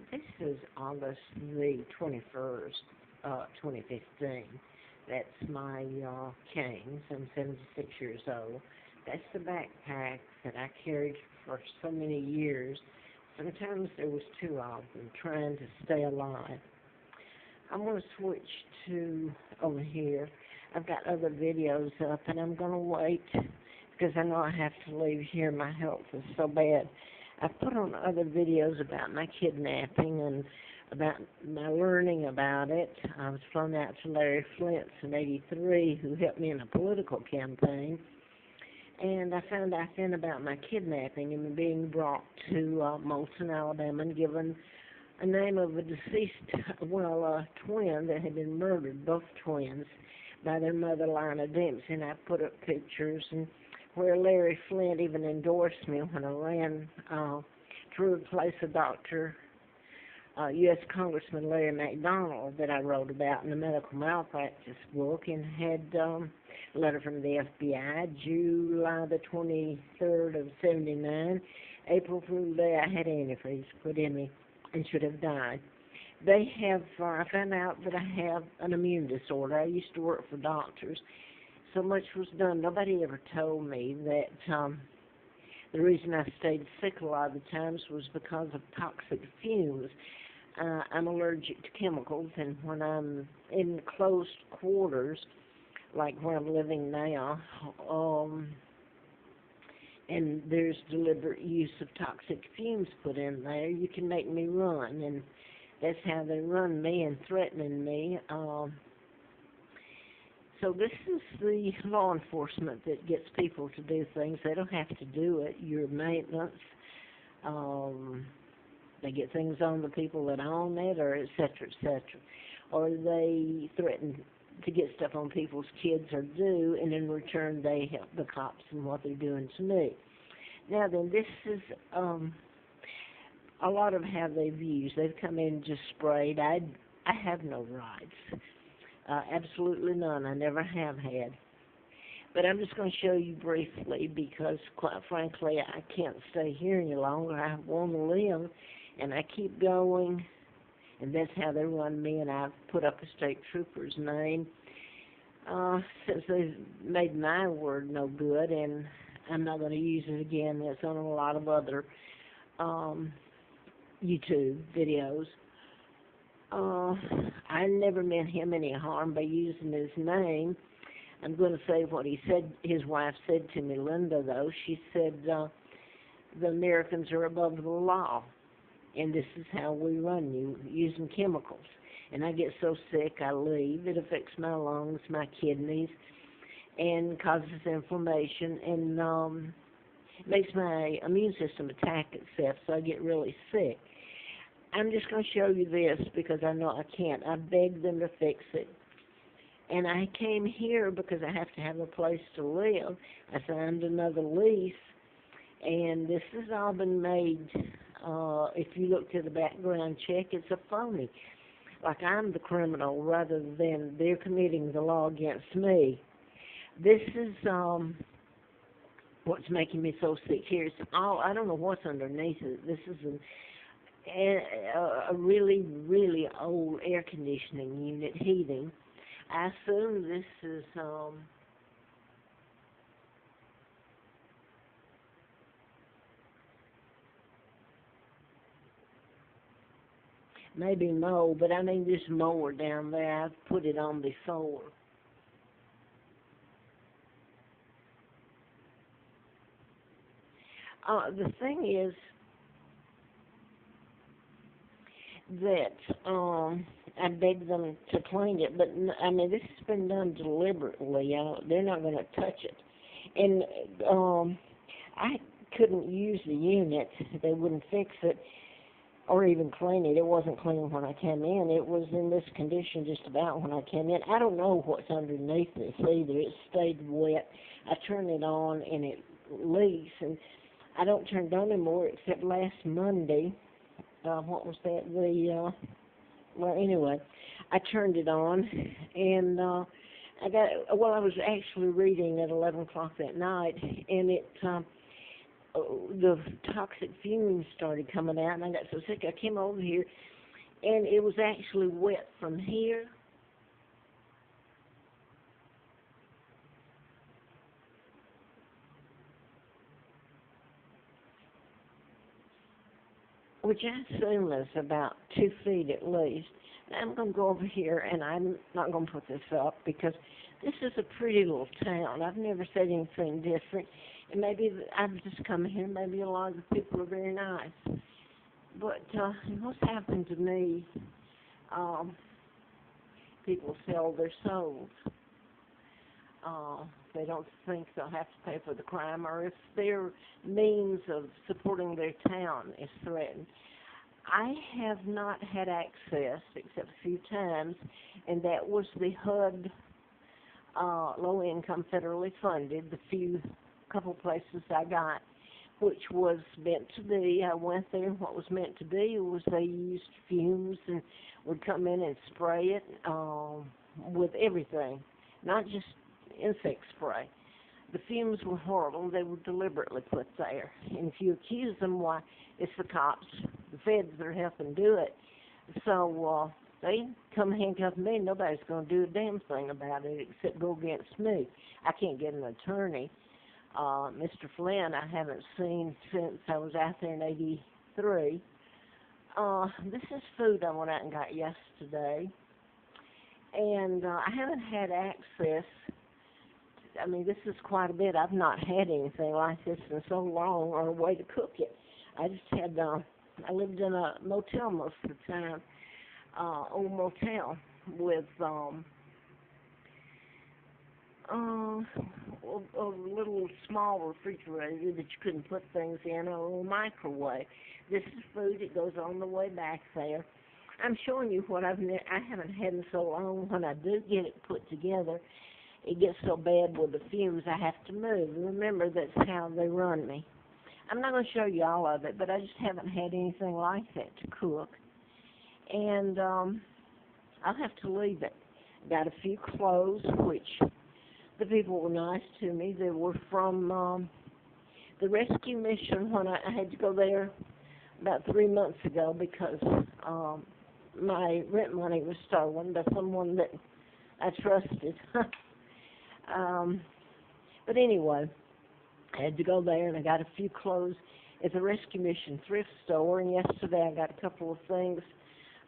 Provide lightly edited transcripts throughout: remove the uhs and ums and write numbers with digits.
This is August the 21st, 2015. That's my canes. I'm 76 years old. That's the backpack that I carried for so many years. Sometimes there was two of them trying to stay alive. I'm going to switch to over here. I've got other videos up, and I'm going to wait because I know I have to leave here. My health is so bad. I've put on other videos about my kidnapping and about my learning about it. I was flown out to Larry Flint's in '83, who helped me in a political campaign. And I found out then about my kidnapping and being brought to Moulton, Alabama, and given a name of a deceased, a twin that had been murdered, both twins, by their mother, Lina Dempsey. And I put up pictures and where Larry Flint even endorsed me when I ran to replace a doctor, U.S. Congressman Larry McDonald, that I wrote about in the medical malpractice book, and had a letter from the FBI, July the 23rd of '79. April Fool's Day, I had antifreeze put in me and should have died. They have, I found out that I have an immune disorder. I used to work for doctors. So much was done. Nobody ever told me that the reason I stayed sick a lot of the times was because of toxic fumes. I'm allergic to chemicals, and when I'm in closed quarters, like where I'm living now, and there's deliberate use of toxic fumes put in there, you can make me run, and that's how they run me and threatening me. So this is the law enforcement that gets people to do things. They don't have to do it. Your maintenance, they get things on the people that own it, or et cetera, et cetera. Or they threaten to get stuff on people's kids or do, and in return they help the cops in what they're doing to me. Now then, this is a lot of how they've used. They've come in and just sprayed. I have no rights. Absolutely none. I never have had. But I'm just going to show you briefly because, quite frankly, I can't stay here any longer. I want to live, and I keep going, and that's how they run me, and I've put up a state trooper's name since they've made my word no good, and I'm not going to use it again. It's on a lot of other YouTube videos. I never meant him any harm by using his name. I'm going to say what he said. His wife said to me, Linda, though. She said, the Americans are above the law, and this is how we run you, using chemicals. And I get so sick, I leave. It affects my lungs, my kidneys, and causes inflammation, and makes my immune system attack itself, so I get really sick. I'm just going to show you this because I know I can't. I begged them to fix it. And I came here because I have to have a place to live. I signed another lease, and this has all been made. If you look to the background check, it's a phony. Like I'm the criminal rather than they're committing the law against me. This is what's making me so sick here. It's all, I don't know what's underneath it. This is a really, really old air conditioning unit heating. I assume this is maybe mold, but I mean this mower down there, I've put it on before. The thing is that I begged them to clean it, but I mean this has been done deliberately. They're not going to touch it, and I couldn't use the unit. They wouldn't fix it or even clean it. It wasn't clean when I came in. It was in this condition just about when I came in. I don't know what's underneath this either. It stayed wet. I turned it on and it leaks, and I don't turn it on anymore except last Monday. What was that? Well, anyway, I turned it on, and I was actually reading at 11 o'clock that night, and it the toxic fumes started coming out, and I got so sick I came over here, and it was actually wet from here, which I assume is about 2 feet at least. And I'm going to go over here, and I'm not going to put this up because this is a pretty little town. I've never said anything different, and maybe I've just come here. Maybe a lot of the people are very nice. But what's happened to me, um, people sell their souls. They don't think they'll have to pay for the crime, or if their means of supporting their town is threatened. I have not had access except a few times, and that was the HUD low-income federally funded, the couple places I got, which was meant to be. I went there, and what was meant to be was they used fumes and would come in and spray it with everything, not just insect spray. The fumes were horrible. They were deliberately put there. And if you accuse them, why, it's the cops, the feds that are helping do it. So they come handcuff me. Nobody's going to do a damn thing about it except go against me. I can't get an attorney. Mr. Flynn, I haven't seen since I was out there in '83. This is food I went out and got yesterday. And I haven't had access. I mean, this is quite a bit. I've not had anything like this in so long, or a way to cook it. I just had, I lived in a motel most of the time, old motel with a little small refrigerator that you couldn't put things in, or a little microwave. This is food. It goes on the way back there. I'm showing you what I haven't had in so long. When I do get it put together, it gets so bad with the fumes I have to move. Remember, that's how they run me. I'm not going to show you all of it, but I just haven't had anything like that to cook. And I'll have to leave it. Got a few clothes, which the people were nice to me. They were from the rescue mission when I had to go there about 3 months ago because my rent money was stolen by someone that I trusted. But anyway, I had to go there, and I got a few clothes at the Rescue Mission thrift store, and yesterday I got a couple of things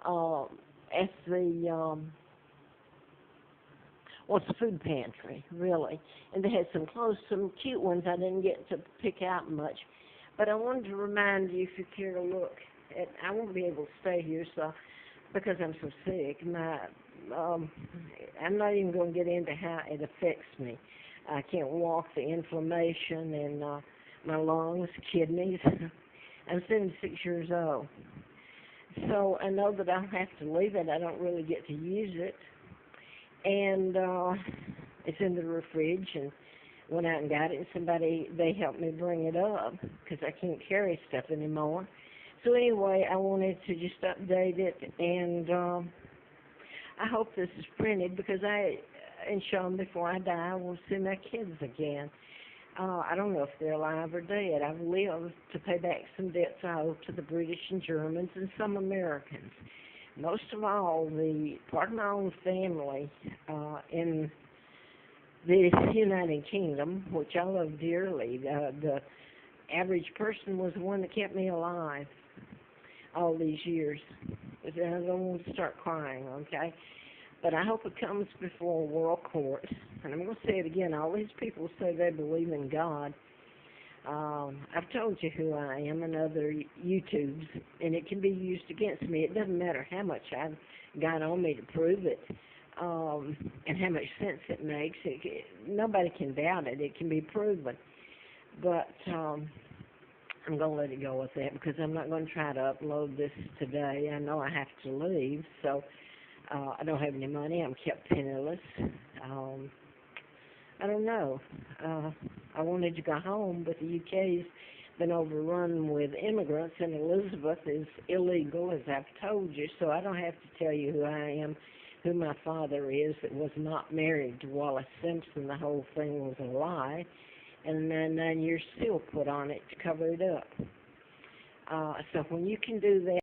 at the, the food pantry, really. And they had some clothes, some cute ones I didn't get to pick out much. But I wanted to remind you, if you care to look, I won't be able to stay here, so because I'm so sick. I'm not even going to get into how it affects me. I can't walk, the inflammation in my lungs, kidneys. I'm 76 years old. So I know that I'll have to leave it. I don't really get to use it. And it's in the fridge, and went out and got it, and they helped me bring it up because I can't carry stuff anymore. So anyway, I wanted to just update it, and I hope this is printed because and shown before I die, I will see my kids again. I don't know if they're alive or dead. I've lived to pay back some debts I owe to the British and Germans and some Americans. Most of all, the part of my own family in the United Kingdom, which I love dearly. The average person was the one that kept me alive all these years. I don't want to start crying, okay? But I hope it comes before a world court. And I'm going to say it again. All these people say they believe in God. I've told you who I am in other YouTubes, and it can be used against me. It doesn't matter how much I've got on me to prove it, and how much sense it makes. Nobody can doubt it. It can be proven. But I'm going to let it go with that because I'm not going to try to upload this today. I know I have to leave, so I don't have any money. I'm kept penniless. I don't know. I wanted to go home, but the UK's been overrun with immigrants, and Elizabeth is illegal, as I've told you, so I don't have to tell you who I am, who my father is that was not married to Wallace Simpson. The whole thing was a lie. and then 9 years seal put on it to cover it up. So when you can do that,